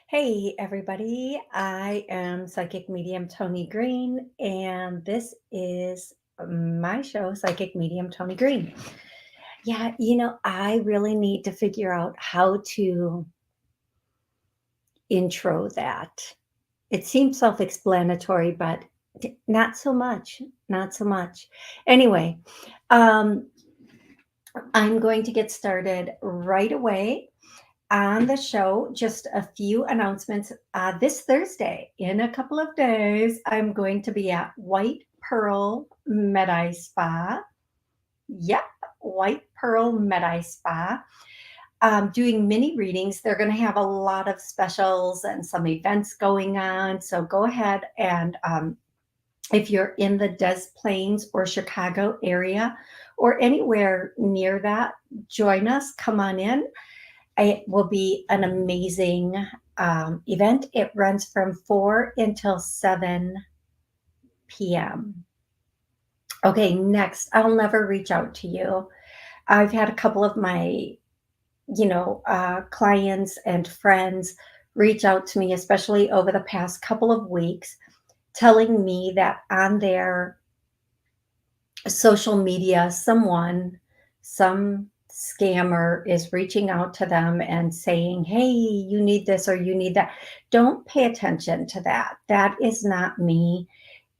Hey, everybody. I am psychic medium Toni Greene, and this is my show, Psychic Medium Toni Greene. Yeah, I really need to figure out how to intro that. It seems self explanatory, but not so much. Not so much. Anyway, um, I'm going to get started right away on the show. Just a few announcements. This Thursday, in a couple of days, I'm going to be at White Pearl Med Spa. Yep, White Pearl Med Spa. Doing mini readings. They're going to have a lot of specials and some events going on. So go ahead and if you're in the Des Plaines or Chicago area or anywhere near that, join us. Come on in. It will be an amazing event. It runs from 4 until 7 p.m. Okay, next, I'll never reach out to you. I've had a couple of my, clients and friends reach out to me, especially over the past couple of weeks, telling me that on their social media, some scammer is reaching out to them and saying, hey, you need this or you need that. Don't pay attention to that. That is not me.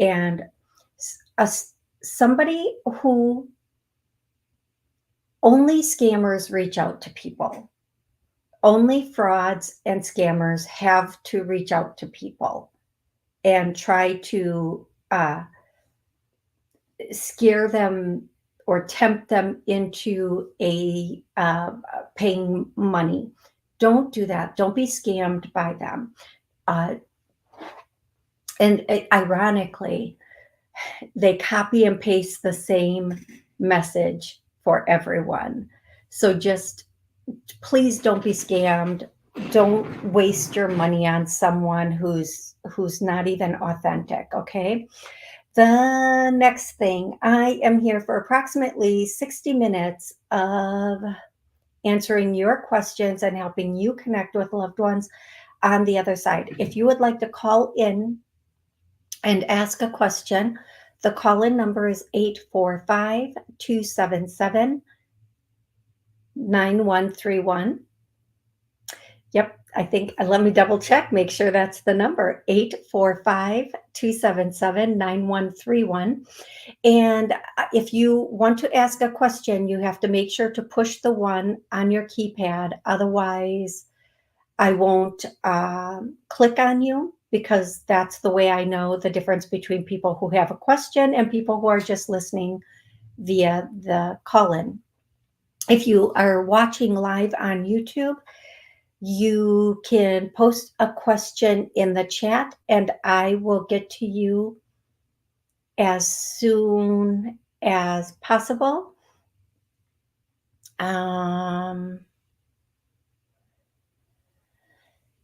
And somebody who only scammers reach out to people, only frauds and scammers have to reach out to people and try to scare them or tempt them into paying money. Don't do that. Don't be scammed by them. Uh, and ironically, they copy and paste the same message for everyone. So just please don't be scammed. Don't waste your money on someone who's not even authentic. Okay. The next thing, I am here for approximately 60 minutes of answering your questions and helping you connect with loved ones on the other side. If you would like to call in and ask a question, the call in number is 845 277 9131. Yep, I think, let me double check, make sure that's the number, 845 277 9131. And if you want to ask a question, you have to make sure to push the one on your keypad. Otherwise, I won't click on you, because that's the way I know the difference between people who have a question and people who are just listening via the call-in. If you are watching live on YouTube, you can post a question in the chat and I will get to you as soon as possible.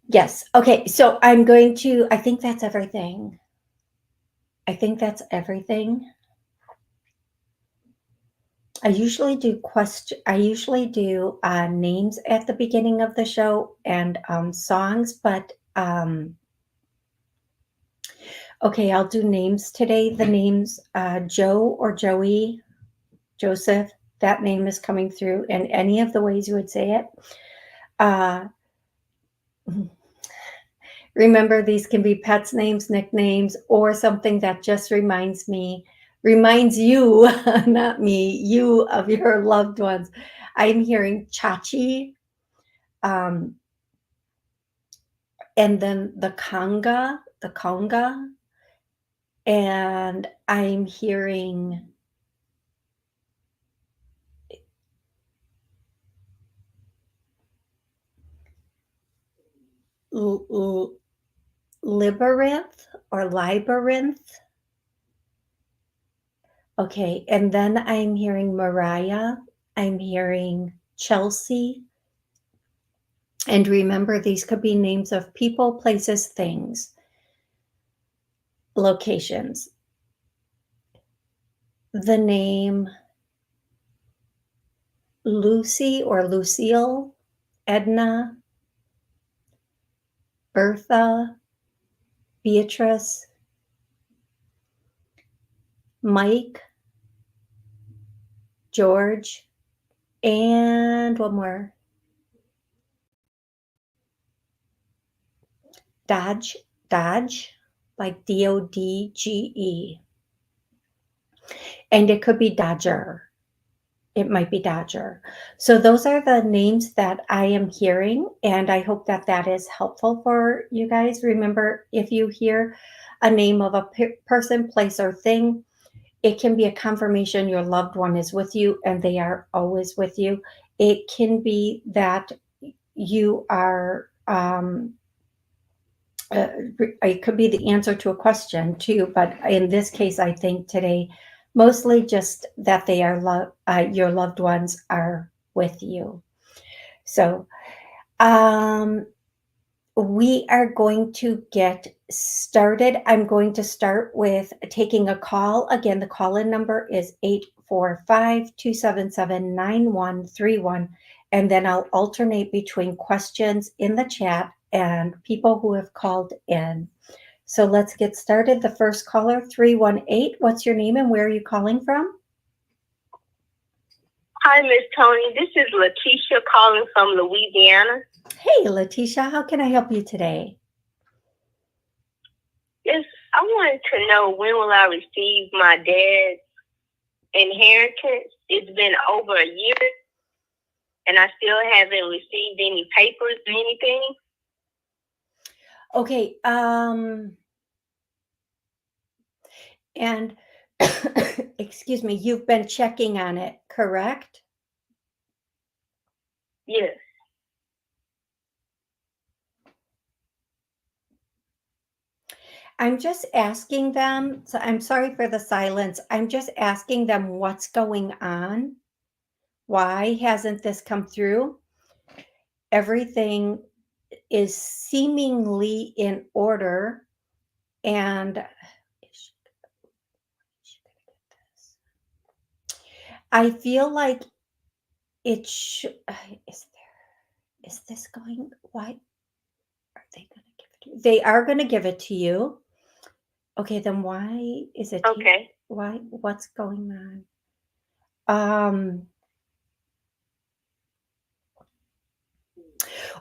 Yes. Okay. So I think that's everything. I usually do names at the beginning of the show and songs, but okay, I'll do names today. The names Joe or Joey, Joseph, that name is coming through in any of the ways you would say it. Remember, these can be pets' names, nicknames, or something that just reminds you, not me, you of your loved ones. I'm hearing Chachi, and then the conga, and I'm hearing Libarinth or Libarinth. Okay, and then I'm hearing Mariah, I'm hearing Chelsea. And remember, these could be names of people, places, things, locations. The name Lucy or Lucille, Edna, Bertha, Beatrice, Mike, George, and one more. Dodge, Dodge, like Dodge. And it could be Dodger. It might be Dodger. So those are the names that I am hearing, and I hope that that is helpful for you guys. Remember, if you hear a name of a person, place, or thing, it can be a confirmation your loved one is with you and they are always with you. It can be that you are, it could be the answer to a question too, but in this case, I think today, mostly just that they are your loved ones are with you. So, um, we are going to get started. I'm going to start with taking a call. Again, the call-in number is 845-277-9131. And then I'll alternate between questions in the chat and people who have called in. So let's get started. The first caller, 318. What's your name and where are you calling from? Hi, Miss Toni. This is Letitia calling from Louisiana. Hey, Letitia. How can I help you today? Yes, I wanted to know, when will I receive my dad's inheritance? It's been over a year, and I still haven't received any papers or anything. Okay. And excuse me, you've been checking on it, correct? Yes. I'm just asking them, so I'm sorry for the silence. I'm just asking them what's going on. Why hasn't this come through? Everything is seemingly in order, and I feel like it should. Is this going? Why are they going to give it to you? They are going to give it to you. Okay, then why is it? Okay. Why? What's going on?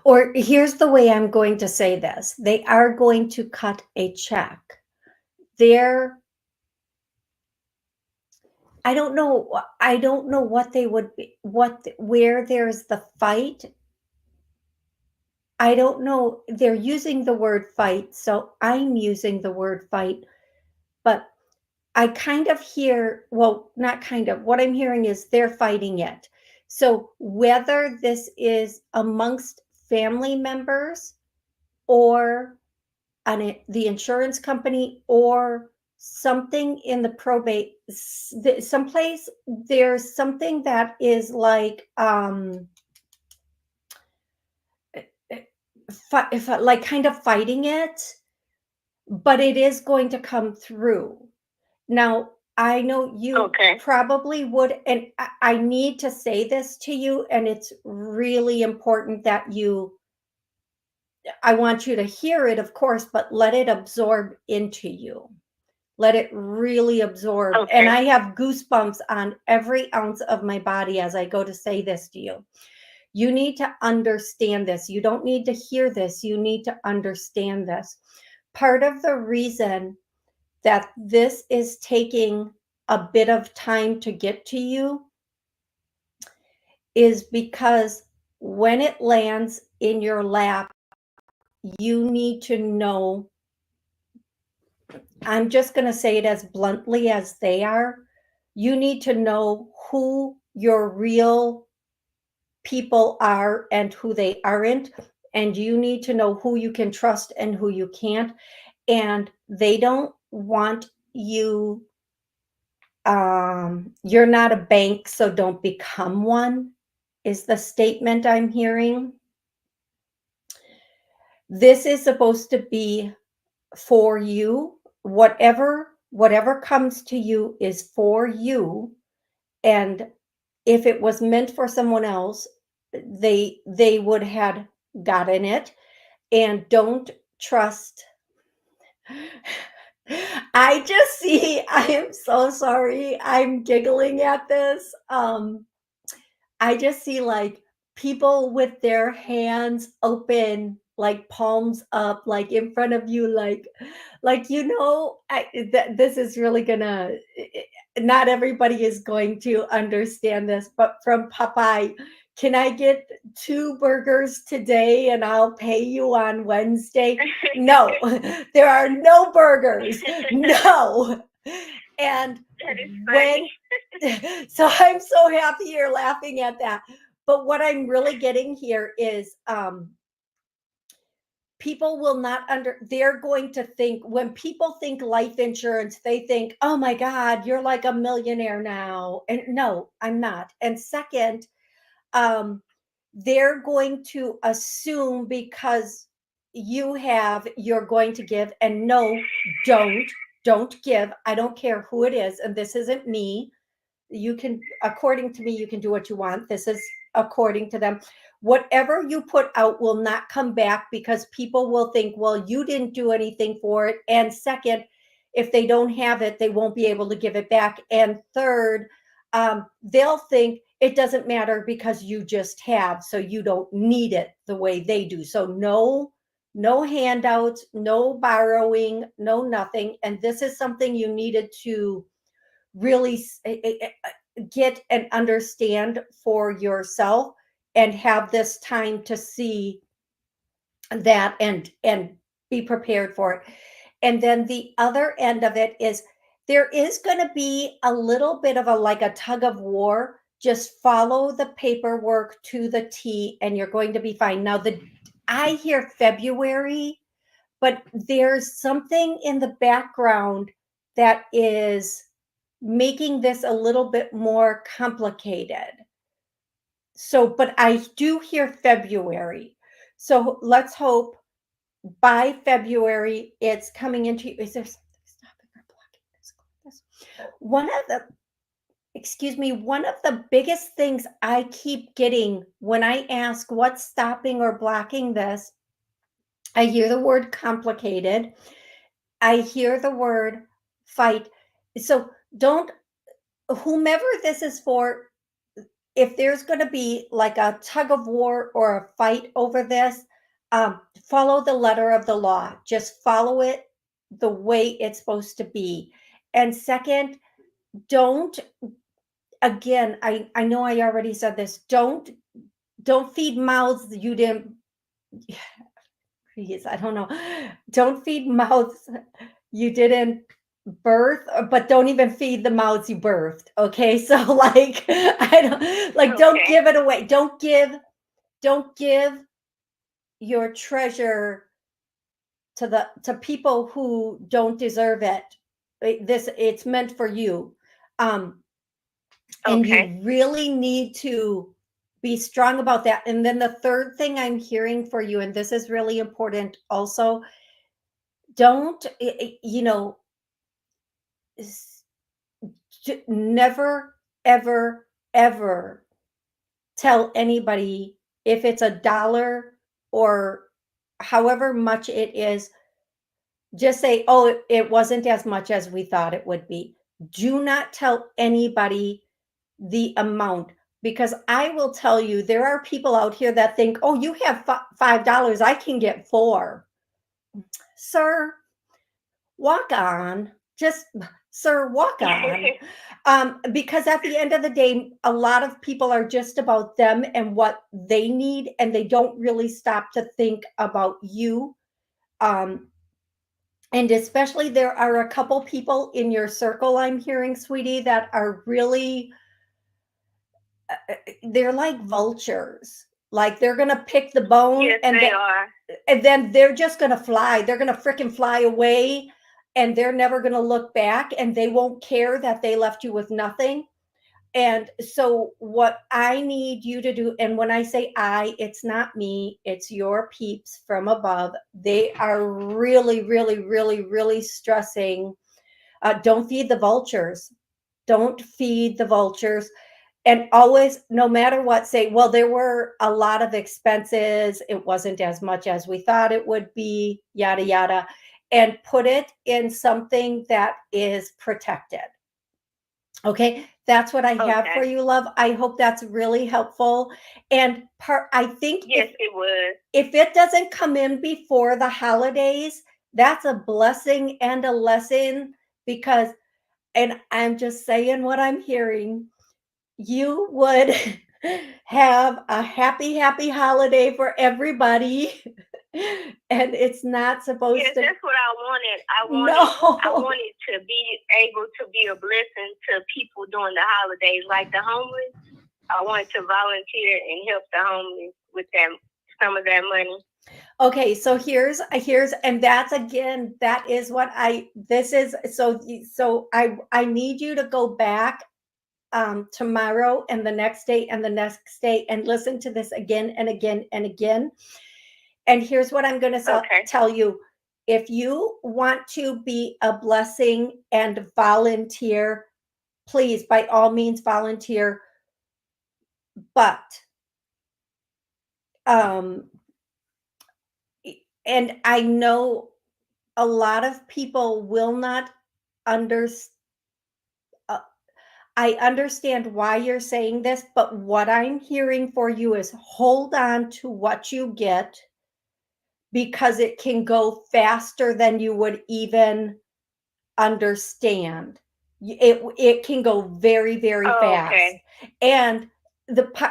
Or here's the way I'm going to say this. They are going to cut a check. They're, I don't know what they would be, where there's the fight. I don't know. They're using the word fight, so I'm using the word fight, but I kind of hear, well, not kind of, what I'm hearing is they're fighting it. So whether this is amongst family members or the insurance company or something in the probate, someplace there's something that is like like kind of fighting it, but it is going to come through. Now, I know you probably would, and I need to say this to you, and it's really important that I want you to hear it, of course, but let it absorb into you. Let it really absorb. Okay. And I have goosebumps on every ounce of my body as I go to say this to you. You need to understand this. You don't need to hear this. You need to understand this. Part of the reason that this is taking a bit of time to get to you is because when it lands in your lap, you need to know. I'm just going to say it as bluntly as they are. You need to know who your real people are and who they aren't. And you need to know who you can trust and who you can't. And they don't want you. You're not a bank, so don't become one, is the statement I'm hearing. This is supposed to be for you. Whatever comes to you is for you. And if it was meant for someone else, they would have gotten it. And don't trust. I just see, I am so sorry. I'm giggling at this. I just see like people with their hands open, like palms up, like in front of you, this is really gonna. Not everybody is going to understand this, but from Popeye, can I get 2 burgers today and I'll pay you on Wednesday? No, there are no burgers. No. And That is funny. when so I'm so happy you're laughing at that. But what I'm really getting here is people will not they're going to think, when people think life insurance, they think, oh my God, you're like a millionaire now. And no, I'm not. And second, um, they're going to assume because you're going to give. And no, don't give. I don't care who it is. And this isn't me. You can, according to me, you can do what you want. This is according to them. Whatever you put out will not come back, because people will think, well, you didn't do anything for it. And second, if they don't have it, they won't be able to give it back. And third, they'll think it doesn't matter because you just have, so you don't need it the way they do. So no handouts, no borrowing, no nothing. And this is something you needed to really get and understand for yourself, and have this time to see that and be prepared for it. And then the other end of it is, there is going to be a little bit of a, like a tug of war. Just follow the paperwork to the T and you're going to be fine. Now, I hear February, but there's something in the background that is making this a little bit more complicated. So, but I do hear February. So let's hope by February it's coming into. Is there something stopping or blocking this? One of the, excuse me, one of the biggest things I keep getting when I ask what's stopping or blocking this, I hear the word complicated. I hear the word fight. So don't, whomever this is for, if there's going to be like a tug of war or a fight over this, follow the letter of the law. Just follow it the way it's supposed to be. And second, don't, again, I know I already said this, don't feed mouths you didn't, please, I don't know. Don't feed mouths you didn't birth, but don't even feed the mouths you birthed. Okay. So like, I don't, like, don't Okay. give it away. Don't give your treasure to people who don't deserve it. It's meant for you. Um, and Okay. you really need to be strong about that. And then the third thing I'm hearing for you, and this is really important also, don't, never, ever, ever tell anybody if it's $1 or however much it is. Just say, oh, it wasn't as much as we thought it would be. Do not tell anybody the amount, because I will tell you, there are people out here that think, oh, you have $5, I can get 4. Sir, walk on. Just, sir, walk on. Because at the end of the day, a lot of people are just about them and what they need, and they don't really stop to think about you. Um, and especially, there are a couple people in your circle, I'm hearing, sweetie, that are really, they're like vultures. Like, they're gonna pick the bone, Yes, they are. and then they're just gonna fly. They're gonna freaking fly away, and they're never gonna look back, and they won't care that they left you with nothing. And so, what I need you to do, and when I say I, it's not me, it's your peeps from above. They are really, really, really, really stressing. Don't feed the vultures. Don't feed the vultures. And always, no matter what, say, well, there were a lot of expenses. It wasn't as much as we thought it would be, yada, yada. And put it in something that is protected. Okay, that's what I have for Okay. you, love. I hope that's really helpful. And I think Yes, it was. if it doesn't come in before the holidays, that's a blessing and a lesson because, and I'm just saying what I'm hearing, you would have a happy, happy holiday for everybody. And it's not supposed Yes, to, that's what I wanted. I no. wanted to be able to be a blessing to people during the holidays, like the homeless. I wanted to volunteer and help the homeless with that some of that money. Okay, so here's and that's again that is what I this is so I need you to go back tomorrow and the next day and the next day and listen to this again and again and again. And here's what I'm going to Okay. tell you. If you want to be a blessing and volunteer, please by all means volunteer, but um and I know a lot of people will not understand. I understand why you're saying this, but what I'm hearing for you is hold on to what you get because it can go faster than you would even understand. It can go very, very Oh, fast. okay. And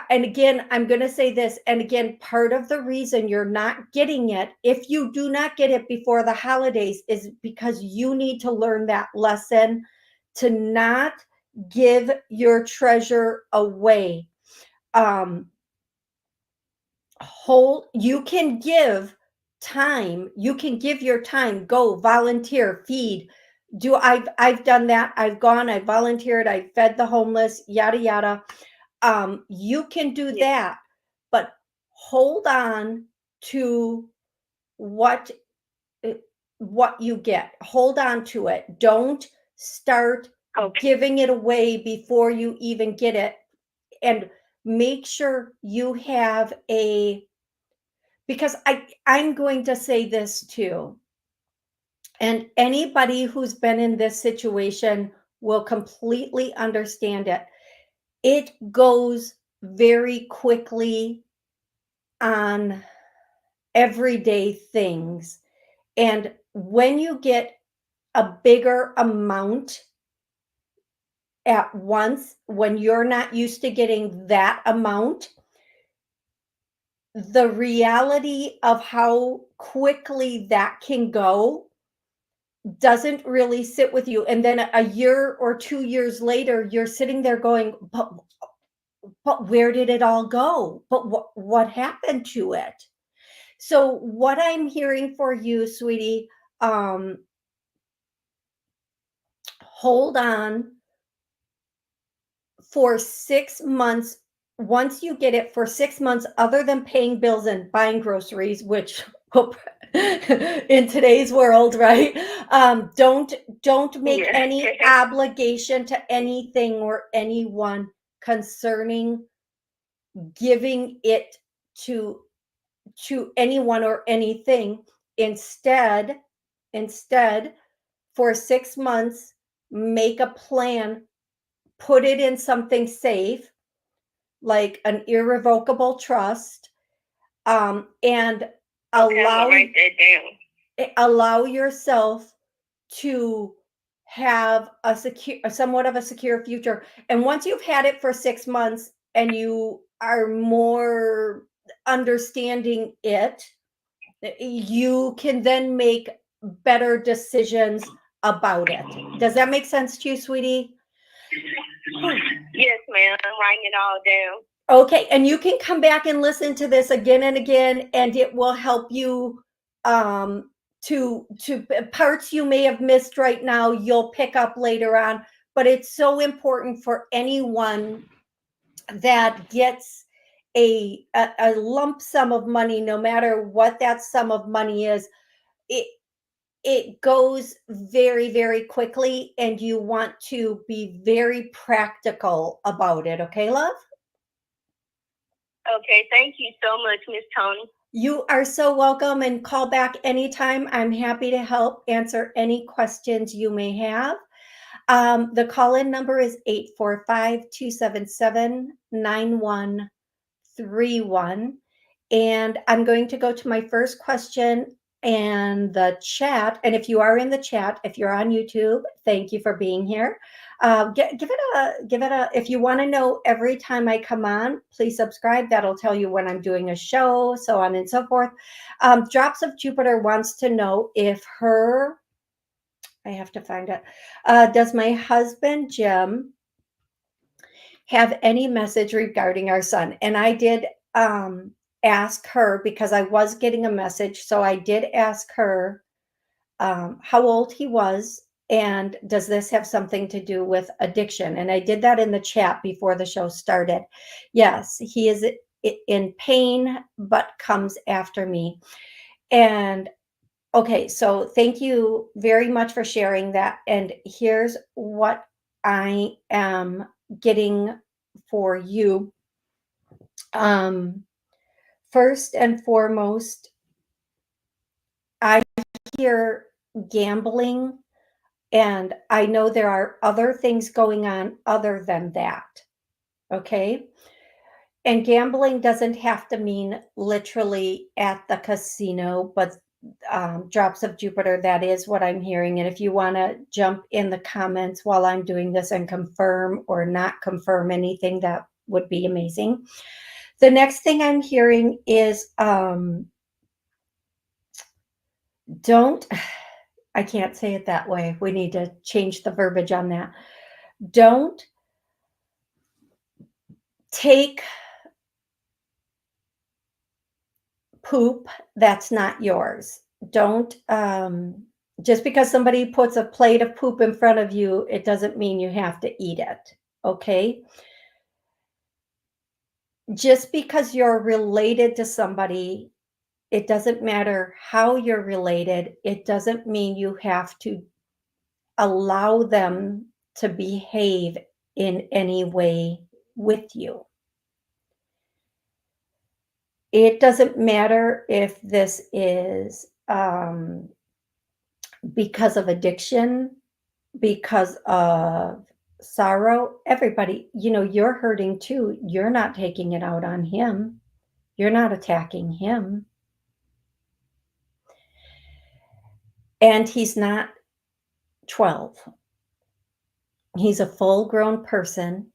and again, I'm going to say this, and again, part of the reason you're not getting it, if you do not get it before the holidays, is because you need to learn that lesson to not give your treasure away. Um, Hold, you can give time, you can give your time, go volunteer, feed. I've done that. I've gone, I volunteered, I fed the homeless, yada yada. You can do Yes. that, but hold on to what uh, what you get. Hold on to it. Don't start Okay. giving it away before you even get it. And make sure you have a, because I'm going to say this too, and anybody who's been in this situation will completely understand it. It goes very quickly on everyday things, and when you get a bigger amount at once, when you're not used to getting that amount, the reality of how quickly that can go doesn't really sit with you. And then a year or 2 years later, you're sitting there going, but where did it all go? But what happened to it? So what I'm hearing for you, sweetie, um, hold on for 6 months. Once you get it for 6 months, other than paying bills and buying groceries, which in today's world, right? Don't make Yeah. any obligation to anything or anyone concerning giving it to anyone or anything. Instead, instead, for 6 months, make a plan, put it in something safe like an irrevocable trust, and Okay, I'm gonna allow write that down. allow yourself to have a secure, somewhat of a secure future. And once you've had it for 6 months and you are more understanding it, you can then make better decisions about it. Does that make sense to you, sweetie? Yes, ma'am. I'm writing it all down. Okay, and you can come back and listen to this again and again, and it will help you to parts you may have missed right now, you'll pick up later on. But it's so important for anyone that gets a lump sum of money, no matter what that sum of money is. It, it goes very, very quickly, and you want to be very practical about it. Okay, love? Okay, thank you so much, Miss Tony. You are so welcome, and call back anytime. I'm happy to help answer any questions you may have. The call in number is 845-277-9131. And I'm going to go to my first question and the chat. And if you are in the chat, if you're on YouTube, thank you for being here. Give it a, if you want to know every time I come on, please subscribe. That'll tell you when I'm doing a show, so on and so forth. Drops of Jupiter wants to know if I have to find it. Does my husband, Jim, have any message regarding our son? And I did ask her because I was getting a message. So I did ask her how old he was and does this have something to do with addiction? And I did that in the chat before the show started. Yes, he is in pain, but comes after me. And okay, so thank you very much for sharing that. And here's what I am getting for you. Um, First and foremost, I hear gambling, and I know there are other things going on other than that. Okay. And gambling doesn't have to mean literally at the casino, but drops of Jupiter, that is what I'm hearing. And if you want to jump in the comments while I'm doing this and confirm or not confirm anything, that would be amazing. The next thing I'm hearing is don't, I can't say it that way. We need to change the verbiage on that. Don't take poop that's not yours. Don't, just because somebody puts a plate of poop in front of you, it doesn't mean you have to eat it. Okay. Just because you're related to somebody, it doesn't matter how you're related. It doesn't mean you have to allow them to behave in any way with you. It doesn't matter if this is because of addiction, because of sorrow. Everybody, you're hurting too. You're not taking it out on him, you're not attacking him. And he's not 12, he's a full grown person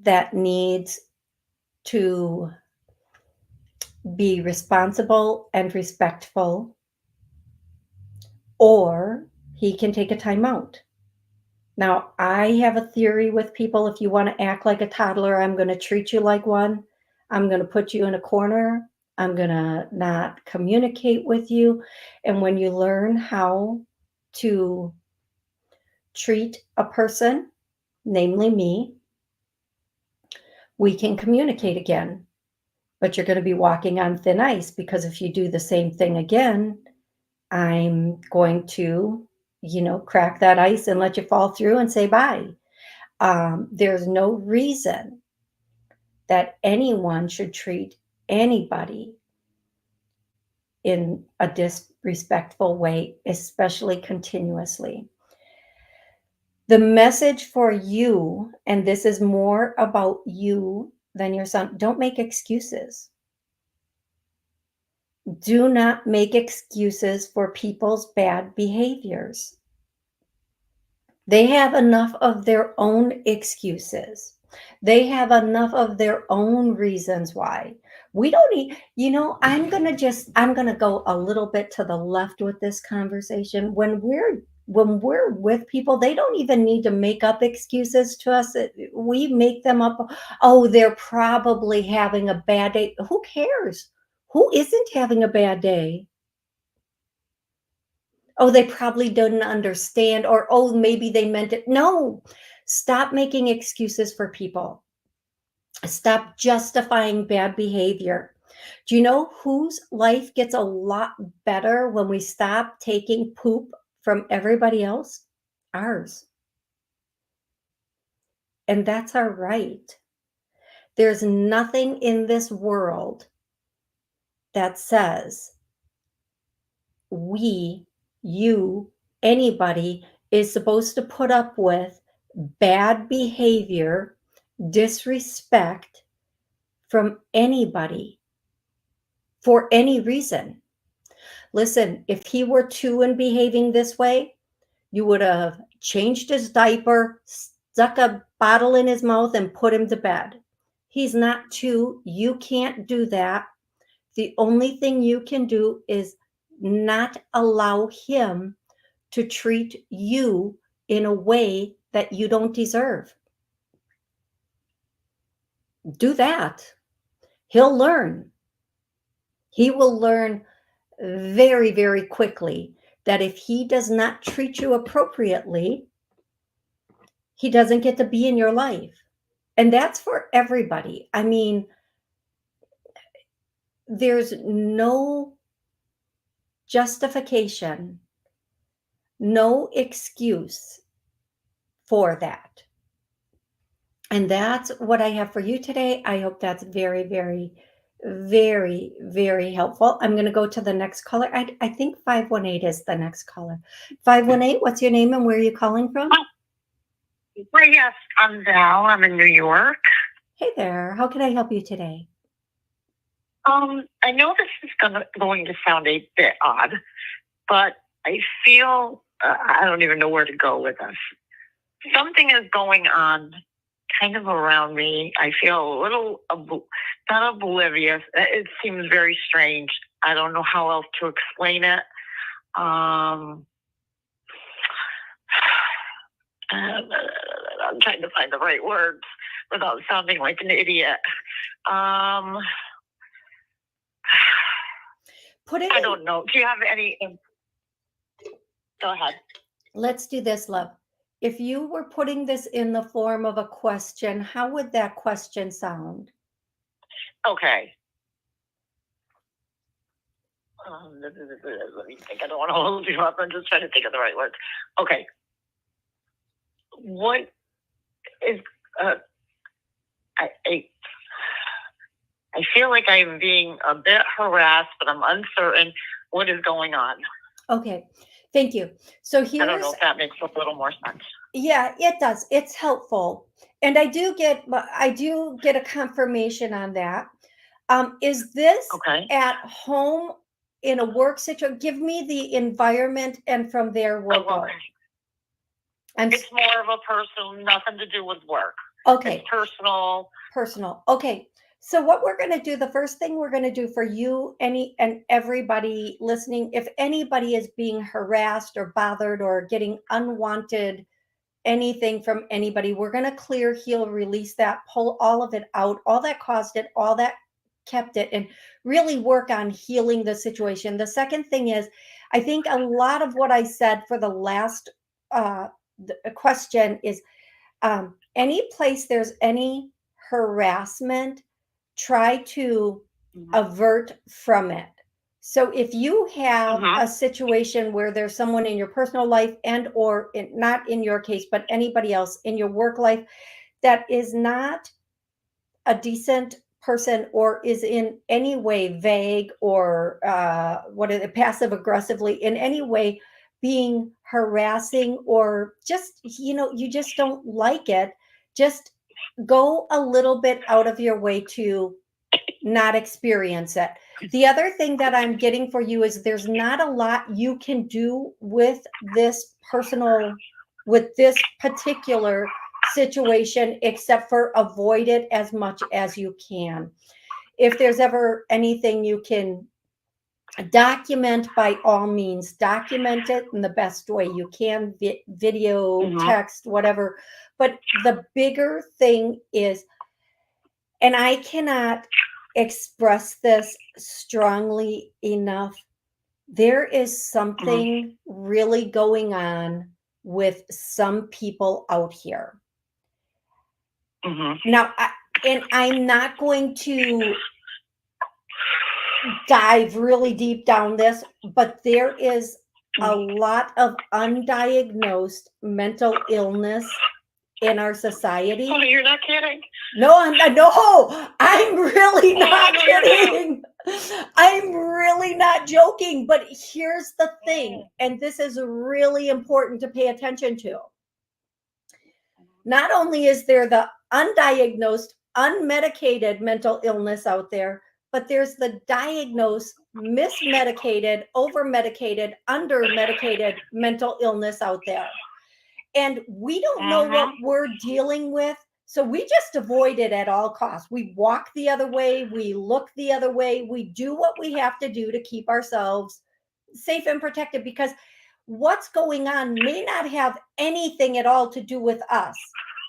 that needs to be responsible and respectful, or he can take a timeout. Now, I have a theory with people. If you want to act like a toddler, I'm going to treat you like one. I'm going to put you in a corner. I'm going to not communicate with you. And when you learn how to treat a person, namely me, we can communicate again. But you're going to be walking on thin ice, because if you do the same thing again, I'm going to, crack that ice and let you fall through and say bye. There's no reason that anyone should treat anybody in a disrespectful way, especially continuously. The message for you, and this is more about you than your son, don't make excuses. Do not make excuses for people's bad behaviors. They have enough of their own excuses. They have enough of their own reasons why. We don't need, I'm going to go a little bit to the left with this conversation. When we're with people, they don't even need to make up excuses to us. We make them up. Oh, they're probably having a bad day. Who cares? Who isn't having a bad day? Oh, they probably didn't understand, or oh, maybe they meant it. No, stop making excuses for people. Stop justifying bad behavior. Do you know whose life gets a lot better when we stop taking poop from everybody else? Ours. And that's our right. There's nothing in this world that says we, you, anybody is supposed to put up with bad behavior, disrespect from anybody for any reason. Listen, if he were two and behaving this way, you would have changed his diaper, stuck a bottle in his mouth, and put him to bed. He's not two. You can't do that. The only thing you can do is not allow him to treat you in a way that you don't deserve. Do that. He'll learn. He will learn very, very quickly that if he does not treat you appropriately, he doesn't get to be in your life. And that's for everybody. I mean, there's no justification, no excuse for that. And that's what I have for you today. I hope that's very, very, very, very helpful. I'm going to go to the next caller. I think 518 is the next caller. 518, what's your name and where are you calling from? Well, yes, I'm Val. I'm in New York. Hey there. How can I help you today? I know this is going to sound a bit odd, but I feel I don't even know where to go with this. Something is going on kind of around me. I feel a little not oblivious. It seems very strange. I don't know how else to explain it. I'm trying to find the right words without sounding like an idiot. I don't know. Do you have any? Go ahead. Let's do this, love. If you were putting this in the form of a question, how would that question sound? Okay. Let me think. I don't want to hold you up. I'm just trying to think of the right words. Okay. What is I feel like I'm being a bit harassed, but I'm uncertain what is going on. Okay, thank you. So here's, I don't know if that makes a little more sense. Yeah, it does. It's helpful, and I do get a confirmation on that. Is this okay at home in a work situation? Give me the environment, and from there we'll go. It's more of a personal, nothing to do with work. Okay. It's personal. Personal. Okay. So what we're going to do, the first thing we're going to do for you, and everybody listening, if anybody is being harassed or bothered or getting unwanted anything from anybody, we're going to clear, heal, release that, pull all of it out, all that caused it, all that kept it, and really work on healing the situation. The second thing is, I think a lot of what I said for the last question is, any place there's any harassment, try to avert from it. So if you have a situation where there's someone in your personal life and or not in your case, but anybody else in your work life that is not a decent person or is in any way vague or passive aggressively in any way being harassing or just, you just don't like it, just go a little bit out of your way to not experience it. The other thing that I'm getting for you is there's not a lot you can do with this particular situation except for avoid it as much as you can. If there's ever anything you can document, by all means, document it in the best way you can, video, text, whatever. But the bigger thing is, and I cannot express this strongly enough, there is something really going on with some people out here. Now, I'm not going to dive really deep down this, but there is a lot of undiagnosed mental illness in our society. Oh, you're not kidding. No, I'm really Oh, not no, you're not. kidding. I'm really not joking. But here's the thing, and this is really important to pay attention to. Not only is there the undiagnosed, unmedicated mental illness out there, but there's the diagnosed, mismedicated, over-medicated, under-medicated mental illness out there. And we don't know what we're dealing with. So we just avoid it at all costs. We walk the other way. We look the other way. We do what we have to do to keep ourselves safe and protected, because what's going on may not have anything at all to do with us.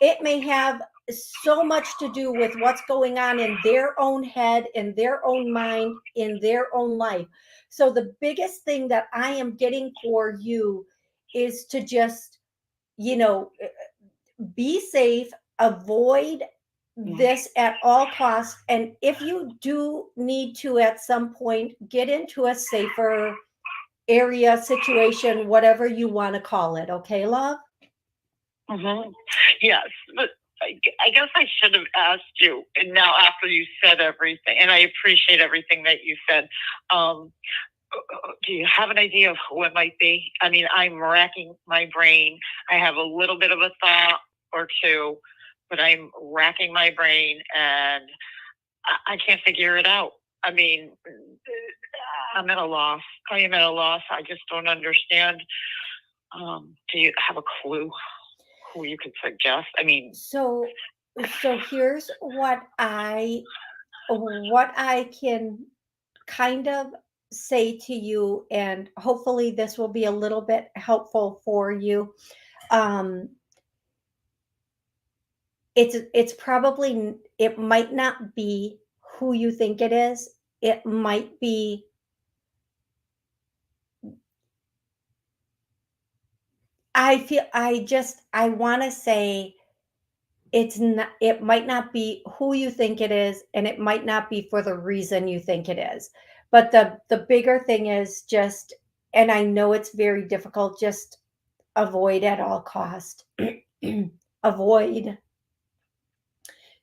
It may have so much to do with what's going on in their own head, in their own mind, in their own life. So the biggest thing that I am getting for you is to just, be safe, avoid this at all costs. And if you do need to at some point get into a safer area, situation, whatever you want to call it. Okay, love? Mm-hmm. Yes, but I guess I should have asked you. And now, after you said everything, and I appreciate everything that you said, do you have an idea of who it might be? I mean, I'm racking my brain. I have a little bit of a thought or two, but I'm racking my brain and I can't figure it out. I mean, I'm at a loss. I am at a loss. I just don't understand. Do you have a clue who you could suggest? I mean, So here's what I can kind of say to you, and hopefully this will be a little bit helpful for you. It's probably, it might not be who you think it is. It might be, I want to say it's not, it might not be who you think it is, and it might not be for the reason you think it is. But the bigger thing is just, and I know it's very difficult, just avoid at all cost. Avoid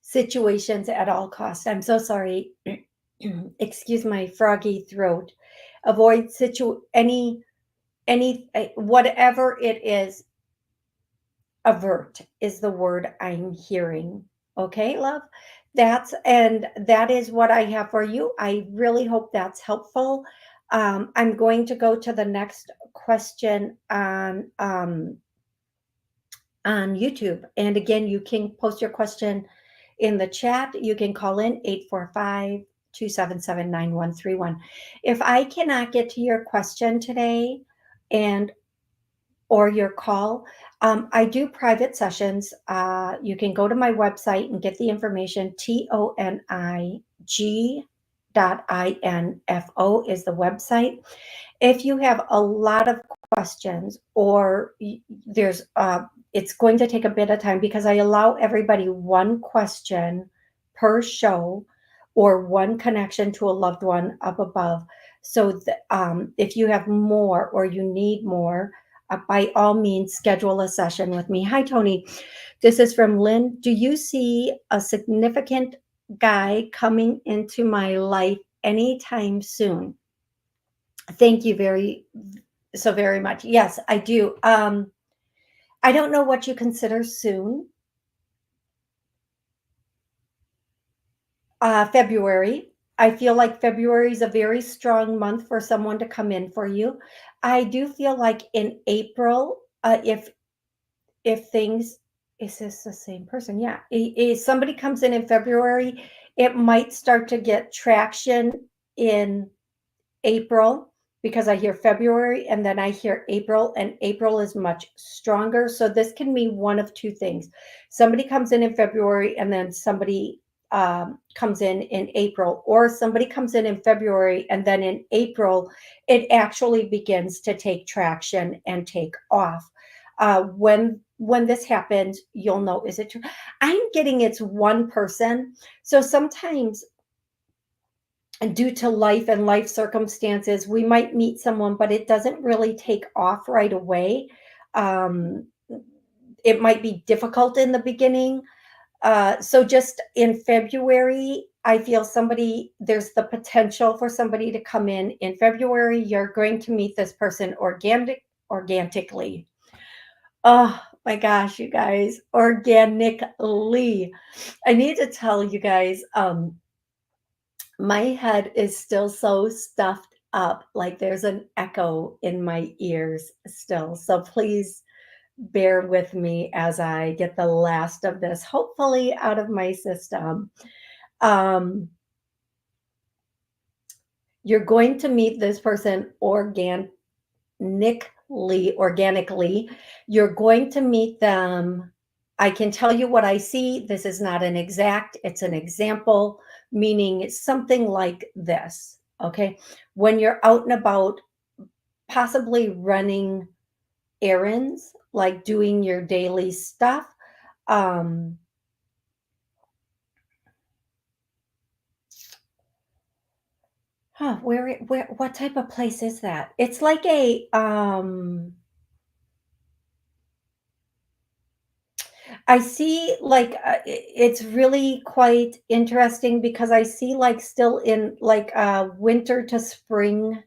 situations at all costs. I'm so sorry. Excuse my froggy throat. Avoid any whatever it is. Avert is the word I'm hearing. Okay, love? That is what I have for you. I really hope that's helpful. I'm going to go to the next question on YouTube. And again, you can post your question in the chat. You can call in 845-277-9131. If I cannot get to your question today and or your call, I do private sessions. You can go to my website and get the information. TONIG.info is the website. If you have a lot of questions, or there's it's going to take a bit of time, because I allow everybody one question per show or one connection to a loved one up above. So if you have more or you need more, by all means, schedule a session with me. Hi, Toni. This is from Lynn. Do you see a significant guy coming into my life anytime soon? Thank you very much. Yes, I do. I don't know what you consider soon. February. I feel like February is a very strong month for someone to come in for you. I do feel like in April, if things, is this the same person? Yeah. If somebody comes in February, it might start to get traction in April, because I hear February and then I hear April, and April is much stronger. So this can mean one of two things. Somebody comes in February, and then somebody comes in April, or somebody comes in February and then in April it actually begins to take traction and take off. When this happens, you'll know, is it true? I'm getting it's one person. So sometimes due to life and life circumstances, we might meet someone, but it doesn't really take off right away. Um, it might be difficult in the beginning. So just in February, I feel there's the potential for somebody to come in February. You're going to meet this person organically. Oh my gosh, you guys, organically. I need to tell you guys, my head is still so stuffed up. Like there's an echo in my ears still. So please bear with me as I get the last of this, hopefully out of my system. Um, you're going to meet this person organically. You're going to meet them. I can tell you what I see. This is not an exact, it's an example, meaning it's something like this. Okay. When you're out and about, possibly running errands, like doing your daily stuff. Um, where, what type of place is that? It's like I see like it's really quite interesting because I see like still in like winter to spring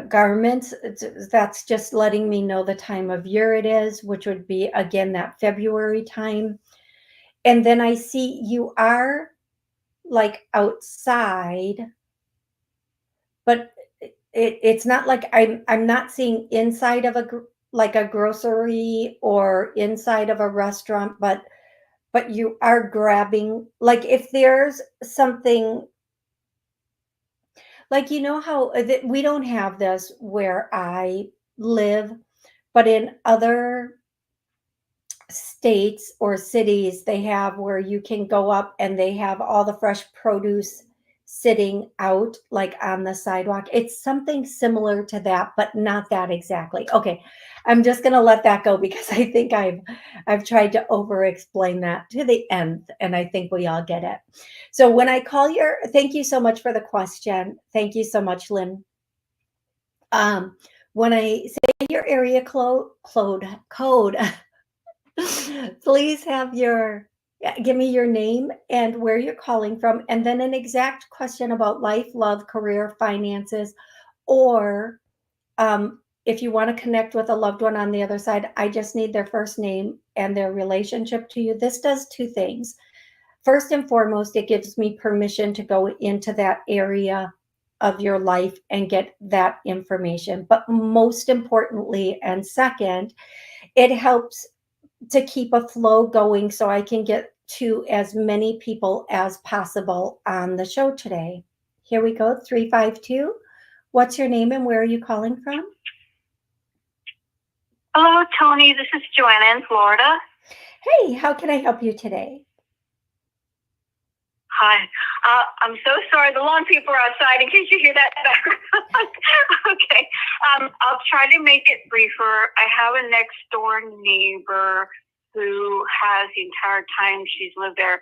garments. That's just letting me know the time of year it is, which would be again that February time. And then I see you are like outside, but it's not like I'm not seeing inside of like a grocery or inside of a restaurant, but you are grabbing, like if there's something, like you know how we don't have this where I live, but in other states or cities they have where you can go up and they have all the fresh produce sitting out like on the sidewalk. It's something similar to that, but not that exactly. Okay, I'm just going to let that go because I think I've tried to over explain that to the end and I think we all get it. So when I call thank you so much for the question. Thank you so much, Lynn. When I say your area code please have give me your name and where you're calling from, and then an exact question about life, love, career, finances, or if you want to connect with a loved one on the other side, I just need their first name and their relationship to you. This does two things. First and foremost, it gives me permission to go into that area of your life and get that information. But most importantly, and second, it helps to keep a flow going so I can get to as many people as possible on the show today. Here we go, 352. What's your name and where are you calling from? Hello, Toni. This is Joanna in Florida. Hey, how can I help you today? Hi. I'm so sorry. The lawn people are outside in case you hear that background. Okay. I'll try to make it briefer. I have a next door neighbor who has the entire time she's lived there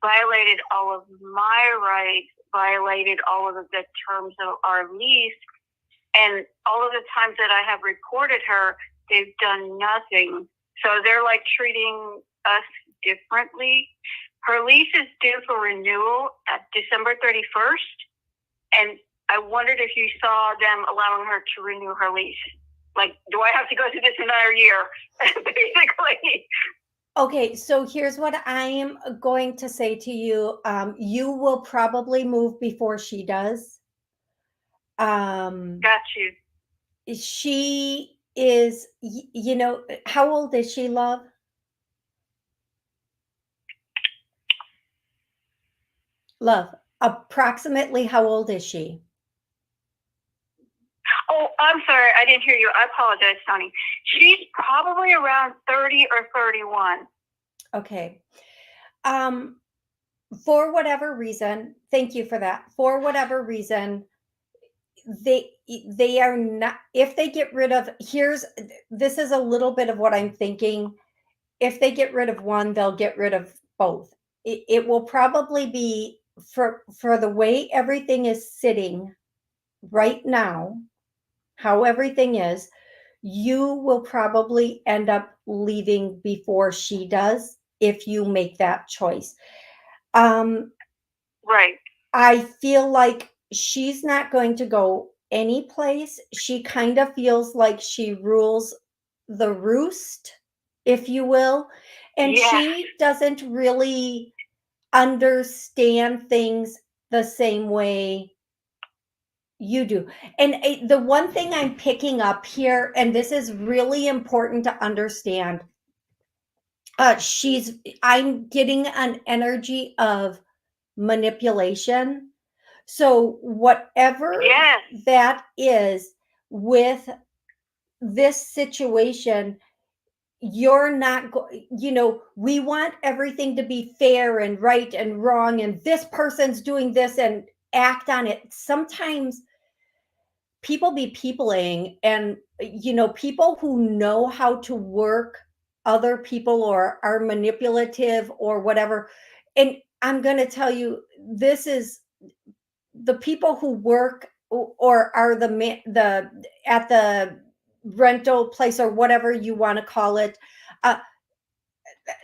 violated all of my rights, violated all of the terms of our lease. And all of the times that I have reported her, they've done nothing. So they're like treating us differently. Her lease is due for renewal at December 31st. And I wondered if you saw them allowing her to renew her lease. Like, do I have to go through this another year? Basically. Okay, so here's what I am going to say to you. You will probably move before she does. Got you. She is, how old is she, love? Love, approximately how old is she? Oh, I'm sorry. I didn't hear you. I apologize, Toni. She's probably around 30 or 31. Okay. For whatever reason, thank you for that. For whatever reason, they are not, if they get rid of, this is a little bit of what I'm thinking. If they get rid of one, they'll get rid of both. It will probably be for the way everything is sitting right now, how everything is, you will probably end up leaving before she does if you make that choice. Um, Right. I feel like she's not going to go any place. She kind of feels like she rules the roost, if you will. And Yes. she doesn't really understand things the same way you do. And the one thing I'm picking up here, and this is really important to understand, I'm getting an energy of manipulation. So whatever Yes. that is with this situation, you're not we want everything to be fair and right and wrong, and this person's doing this and act on it. Sometimes people be peopling, and people who know how to work other people or are manipulative or whatever. And I'm going to tell you, this is the people who work or are the at the rental place or whatever you want to call it. uh,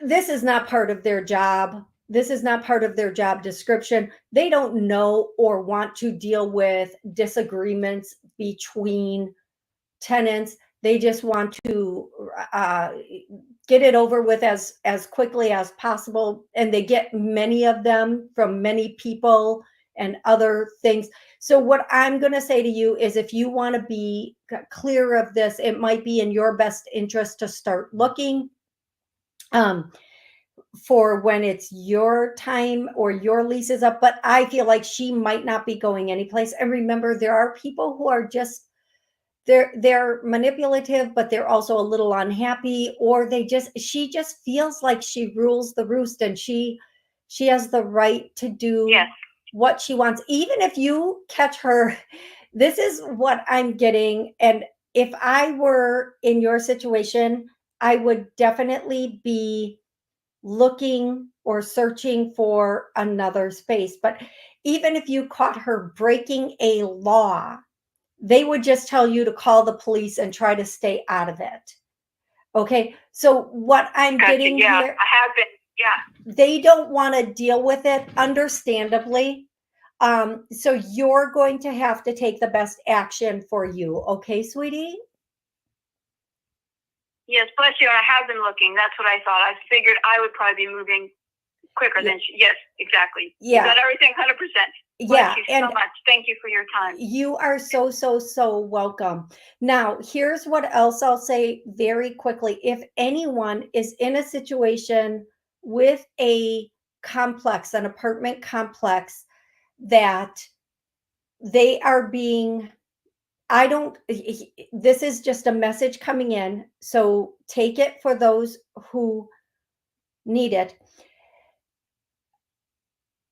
this is not part of their job. This is not part of their job description. They don't know or want to deal with disagreements between tenants. They just want to get it over with as quickly as possible, and they get many of them from many people and other things. So what I'm going to say to you is, if you want to be clear of this, it might be in your best interest to start looking um, for when it's your time or your lease is up. But I feel like she might not be going anyplace. And remember, there are people who are just they're manipulative, but they're also a little unhappy, or she just feels like she rules the roost, and she has the right to do Yes. what she wants, even if you catch her. This is what I'm getting. And if I were in your situation, I would definitely be looking or searching for another space. But even if you caught her breaking a law, they would just tell you to call the police and try to stay out of it. Okay. So what I'm Gotcha. getting Yeah. here, I have been. Yeah. they don't want to deal with it, understandably. So you're going to have to take the best action for you. Okay, sweetie? Yes. Bless you. I have been looking. That's what I thought. I figured I would probably be moving quicker than she. Yes, exactly. Yeah. You got everything 100%. Yeah. Bless you so much. Thank you for your time. You are so welcome. Now, here's what else I'll say very quickly. If anyone is in a situation with an apartment complex, that they are being, I don't, this is just a message coming in. So take it for those who need it.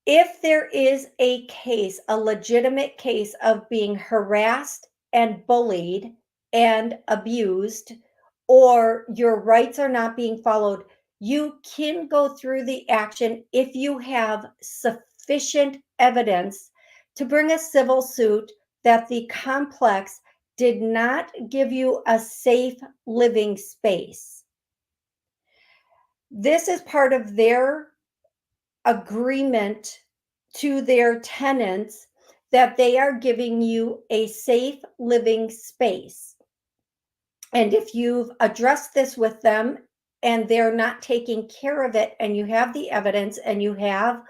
If there is a case, a legitimate case of being harassed and bullied and abused, or your rights are not being followed, you can go through the action if you have sufficient evidence to bring a civil suit that the complex did not give you a safe living space. This is part of their agreement to their tenants that they are giving you a safe living space. And if you've addressed this with them and they're not taking care of it, and you have the evidence and you have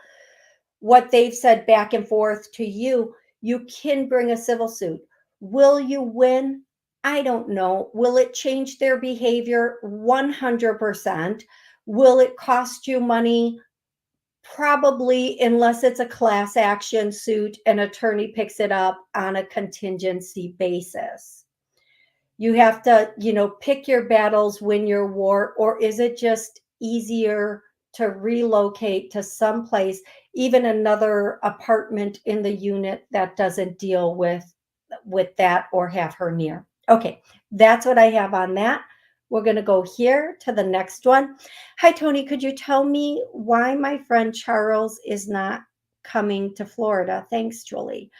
what they've said back and forth to you, you can bring a civil suit. Will you win? I don't know. Will it change their behavior? 100%. Will it cost you money? Probably, unless it's a class action suit, an attorney picks it up on a contingency basis. You have to, pick your battles, win your war, or is it just easier to relocate to someplace, even another apartment in the unit that doesn't deal with that or have her near? Okay, that's what I have on that. We're going to go here to the next one. Hi, Toni. Could you tell me why my friend Charles is not coming to Florida. Thanks, Julie.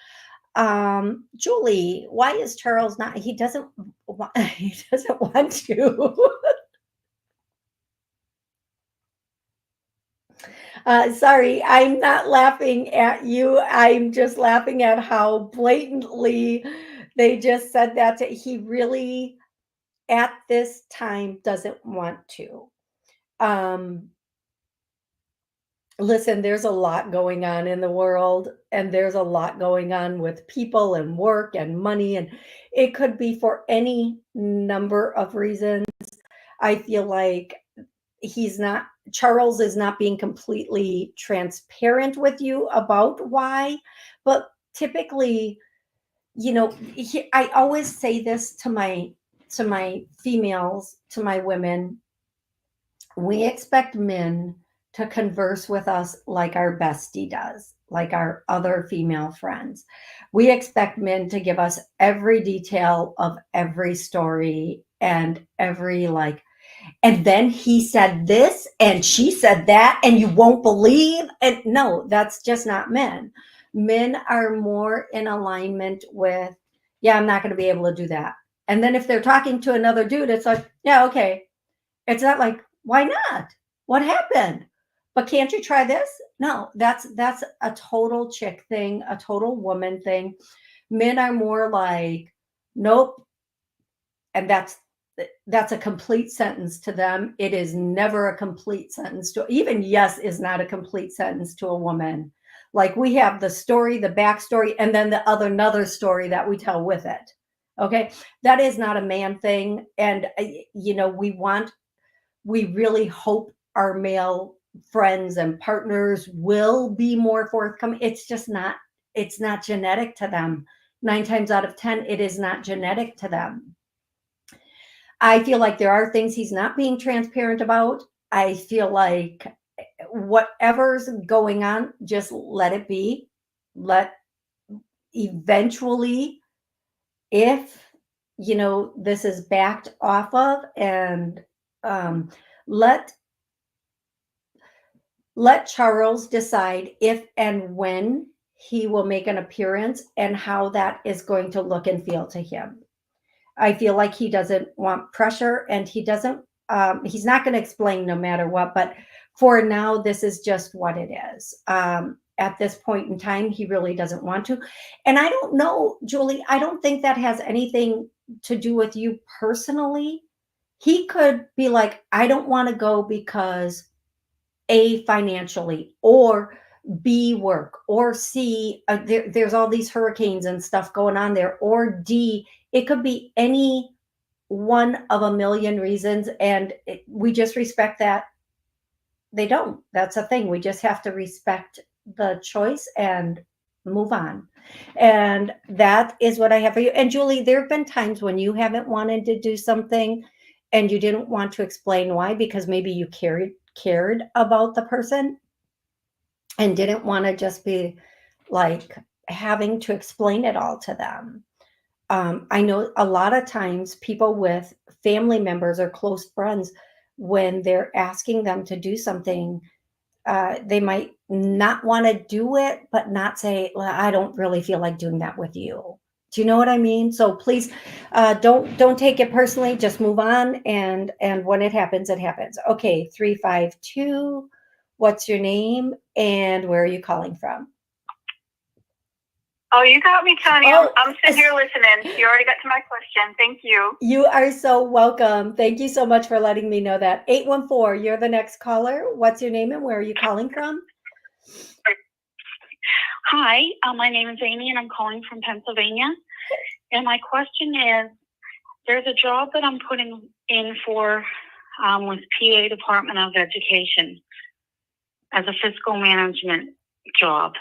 Julie, why is Charles not? He doesn't. He doesn't want to. Sorry, I'm not laughing at you. I'm just laughing at how blatantly they just said that. He really, at this time, doesn't want to. Um, Listen, there's a lot going on in the world, and there's a lot going on with people and work and money, and it could be for any number of reasons. I feel like Charles is not being completely transparent with you about why, but typically, I always say this to my females, to my women. We expect men to converse with us like our bestie does, like our other female friends. We expect men to give us every detail of every story and every, like, and then he said this and she said that and you won't believe. And no, that's just not men. Men are more in alignment with, yeah, I'm not going to be able to do that. And then if they're talking to another dude, it's like, yeah, okay. It's not like, why not? What happened? But can't you try this? No, that's a total chick thing, a total woman thing. Men are more like, nope, and that's a complete sentence to them. It is never a complete sentence to, even yes is not a complete sentence to a woman. Like, we have the story, the backstory, and then the another story that we tell with it. Okay, that is not a man thing. And we really hope our male friends and partners will be more forthcoming. It's not genetic to them. 9 times out of 10, it is not genetic to them. I feel like there are things he's not being transparent about. I feel like whatever's going on, just let it be. Let Eventually, if this is backed off of, and um, let Charles decide if and when he will make an appearance and how that is going to look and feel to him. I feel like he doesn't want pressure, and he's not going to explain no matter what, but for now, this is just what it is. At this point in time, he really doesn't want to. And I don't know, Julie, I don't think that has anything to do with you personally. He could be like, I don't want to go because A, financially, or B, work, or C, there's all these hurricanes and stuff going on there, or D, it could be any one of a million reasons. And we just respect that they don't. That's a thing. We just have to respect the choice and move on. And that is what I have for you. And Julie, there have been times when you haven't wanted to do something and you didn't want to explain why, because maybe you cared about the person and didn't want to just be like having to explain it all to them. I know a lot of times people with family members or close friends, when they're asking them to do something, they might not want to do it, but not say, well, I don't really feel like doing that with you. Do you know what I mean? So please, don't take it personally. Just move on, and when it happens, it happens. Okay, 352. What's your name and where are you calling from? Oh, you got me, Toni. Oh, I'm sitting here listening. You already got to my question. Thank you. You are so welcome. Thank you so much for letting me know that. 814, you're the next caller. What's your name and where are you calling from? Hi, my name is Amy and I'm calling from Pennsylvania. And my question is, there's a job that I'm putting in for with PA Department of Education as a fiscal management job.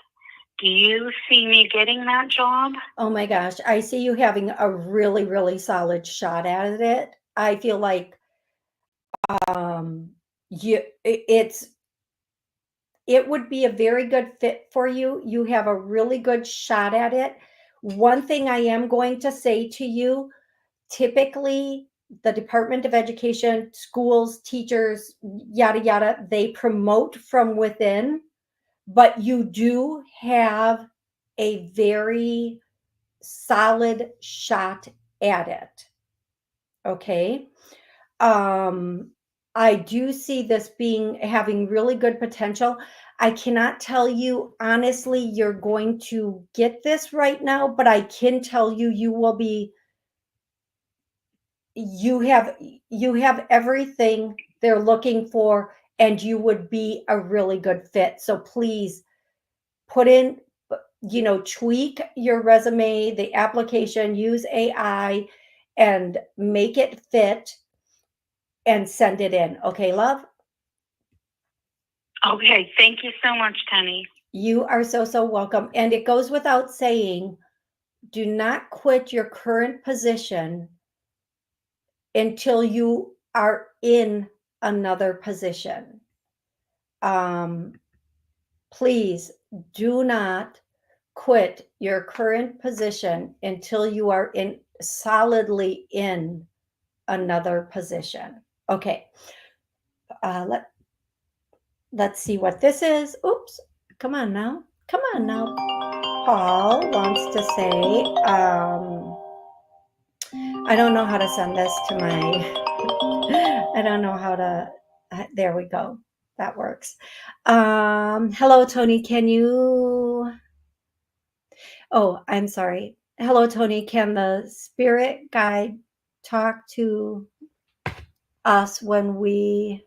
Do you see me getting that job? Oh my gosh, I see you having a really, really solid shot at it. I feel like it would be a very good fit for you. You have a really good shot at it. One thing I am going to say to you, typically the Department of Education, schools, teachers, yada, yada, they promote from within. but you do have a very solid shot at it. Okay. Um, I do see this being having really good potential. I cannot tell you honestly you're going to get this right now, but I can tell you you will be you have you have everything they're looking for, and you would be a really good fit. So please put in, tweak your resume, the application, use AI and make it fit and send it in. Okay, love? Okay, thank you so much, Toni. You are so, so welcome. And it goes without saying, do not quit your current position until you are in another position. Um, please do not quit your current position until you are in solidly in another position. Okay. Uh, let let's see what this is. Oops. Come on now. Come on now. Paul wants to say, I don't know how to send this to I don't know how to, there we go. That works. Hello, Toni. Oh, I'm sorry. Hello, Toni. Can the spirit guide talk to us when we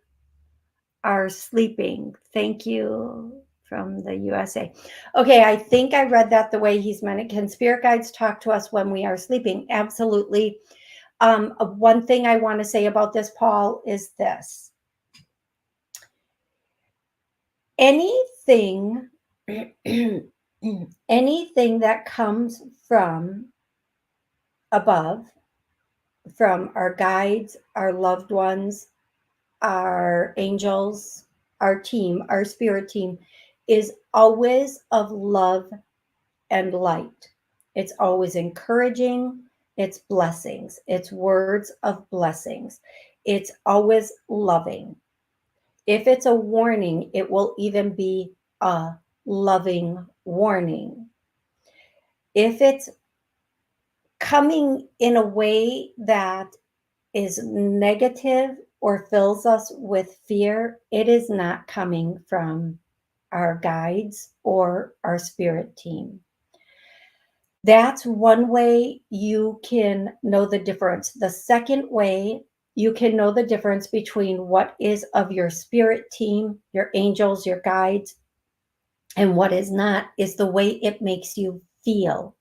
are sleeping? Thank you from the USA. Okay, I think I read that the way he's meant it. Can spirit guides talk to us when we are sleeping? Absolutely. One thing I want to say about this, Paul, is this. Anything, anything that comes from above, from our guides, our loved ones, our angels, our team, our spirit team, is always of love and light. It's always encouraging, it's blessings, it's words of blessings, it's always loving. If it's a warning, it will even be a loving warning. If it's coming in a way that is negative or fills us with fear, it is not coming from our guides or our spirit team. That's one way you can know the difference. The second way you can know the difference between what is of your spirit team, your angels, your guides, and what is not is the way it makes you feel.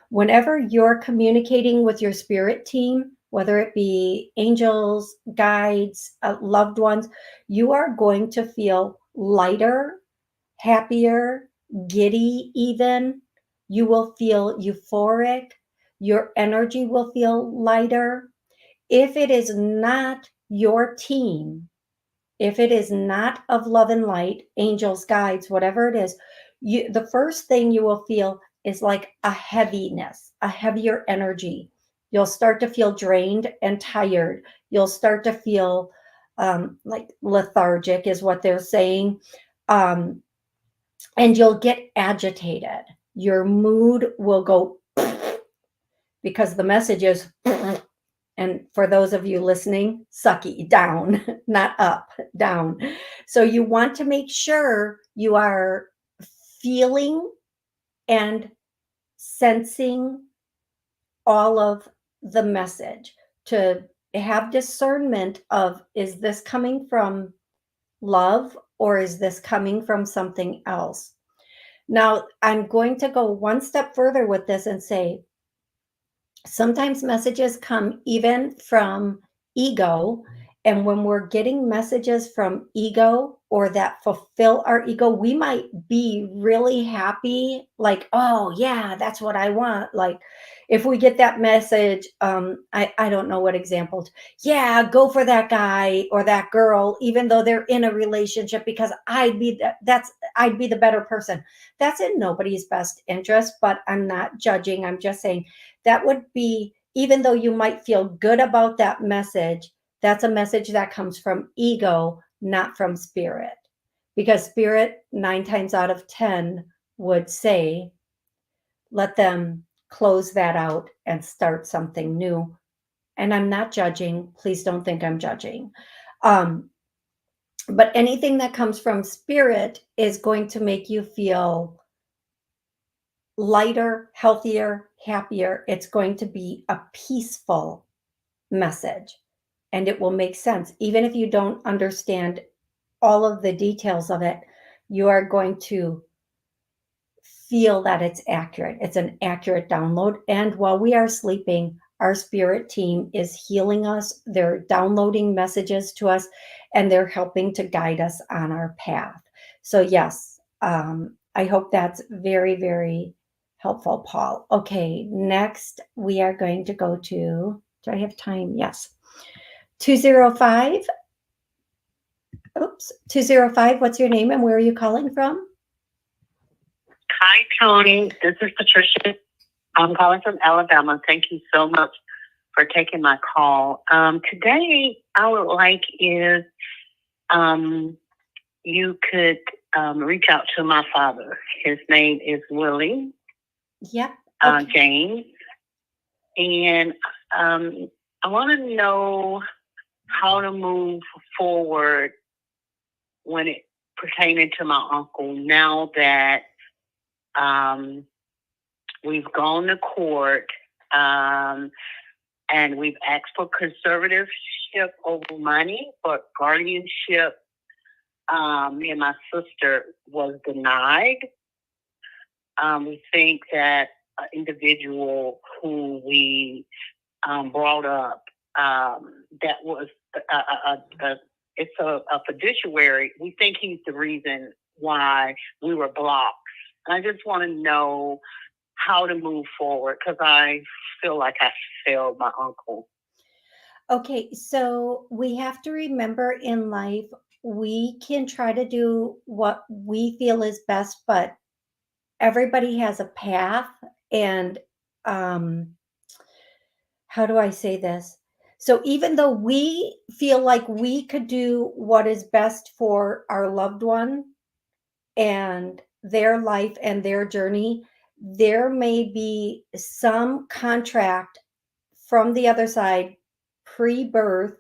Whenever you're communicating with your spirit team, whether it be angels, guides, loved ones, you are going to feel lighter, happier, giddy, even. You will feel euphoric. Your energy will feel lighter. If it is not your team, if it is not of love and light, angels, guides, whatever it is, the first thing you will feel is like a heaviness, a heavier energy. You'll start to feel drained and tired. You'll start to feel like lethargic, is what they're saying. Um, and you'll get agitated. Your mood will go because the message is, and for those of you listening, sucky, down, not up, down. So you want to make sure you are feeling and sensing all of the message, to have discernment of, is this coming from love or is this coming from something else? Now, I'm going to go one step further with this and say, sometimes messages come even from ego. And when we're getting messages from ego or that fulfill our ego, we might be really happy, like, oh, yeah, that's what I want. Like, if we get that message, I don't know what example. Yeah, go for that guy or that girl, even though they're in a relationship, because I'd be the better person. That's in nobody's best interest, but I'm not judging. I'm just saying that would be, even though you might feel good about that message, that's a message that comes from ego, not from spirit. because spirit 9 times out of 10 would say, let them close that out and start something new. And I'm not judging. Please don't think I'm judging. Um, but anything that comes from spirit is going to make you feel lighter, healthier, happier. It's going to be a peaceful message and it will make sense. Even if you don't understand all of the details of it, you are going to feel that it's accurate. It's an accurate download. And while we are sleeping, our spirit team is healing us. They're downloading messages to us and they're helping to guide us on our path. So, yes, I hope that's very, very helpful, Paul. Okay, next we are going to go to, do I have time? Yes. 205. Oops, 205. What's your name and where are you calling from? Hi, Toni. This is Patricia. I'm calling from Alabama. Thank you so much for taking my call. Today, I would like if you could reach out to my father. His name is Willie Yep. Okay. James. And I want to know how to move forward when it pertaining to my uncle now that we've gone to court and we've asked for conservatorship over money, but guardianship, me and my sister, was denied. We think that an individual who we brought up, that was it's a fiduciary. We think he's the reason why we were blocked. And I just want to know how to move forward because I feel like I failed my uncle. Okay, so we have to remember in life, we can try to do what we feel is best, but everybody has a path. And how do I say this? So even though we feel like we could do what is best for our loved one and their life and their journey, there may be some contract from the other side pre-birth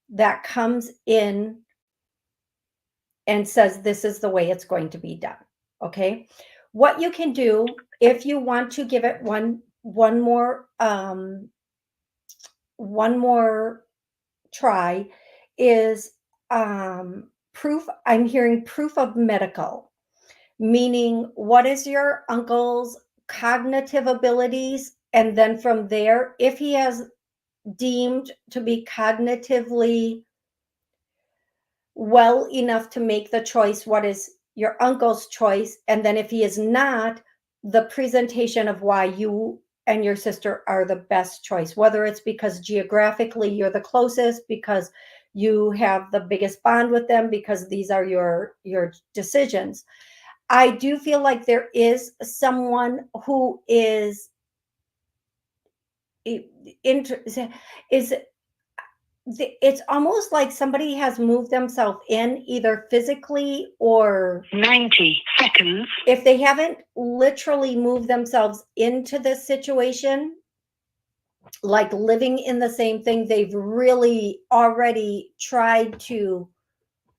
that comes in and says this is the way it's going to be done. Okay, what you can do if you want to give it one more try is proof. I'm hearing proof of medical, meaning what is your uncle's cognitive abilities, and then from there, if he has deemed to be cognitively well enough to make the choice, what is your uncle's choice? And then if he is not, the presentation of why you and your sister are the best choice, whether it's because geographically you're the closest, because you have the biggest bond with them, because these are your decisions. I do feel like there is someone who is it's almost like somebody has moved themselves in either physically or 90 seconds. if they haven't literally moved themselves into this situation, like living in the same thing, they've really already tried to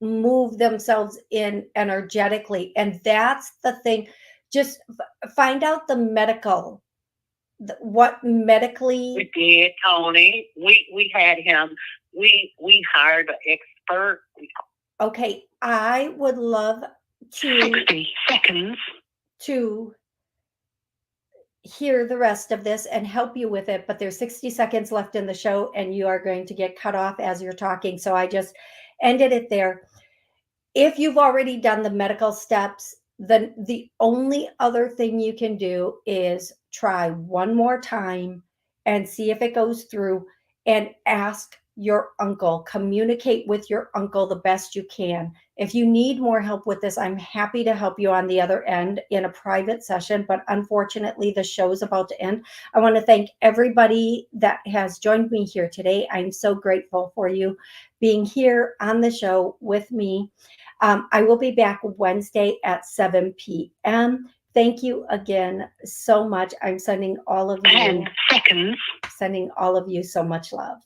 move themselves in energetically. And that's the thing. Just find out the medical, what medically. We did, Toni. We had him. We hired an expert. Okay, I would love to 60 seconds to hear the rest of this and help you with it, but there's 60 seconds left in the show and you are going to get cut off as you're talking. So I just ended it there. If you've already done the medical steps, then the only other thing you can do is try one more time and see if it goes through and ask your uncle, communicate with your uncle the best you can. If you need more help with this, I'm happy to help you on the other end in a private session, but unfortunately the show's about to end. I want to thank everybody that has joined me here today. I'm so grateful for you being here on the show with me. I will be back Wednesday at 7 p.m. Thank you again so much. I'm sending all of you 10 seconds. sending all of you so much love.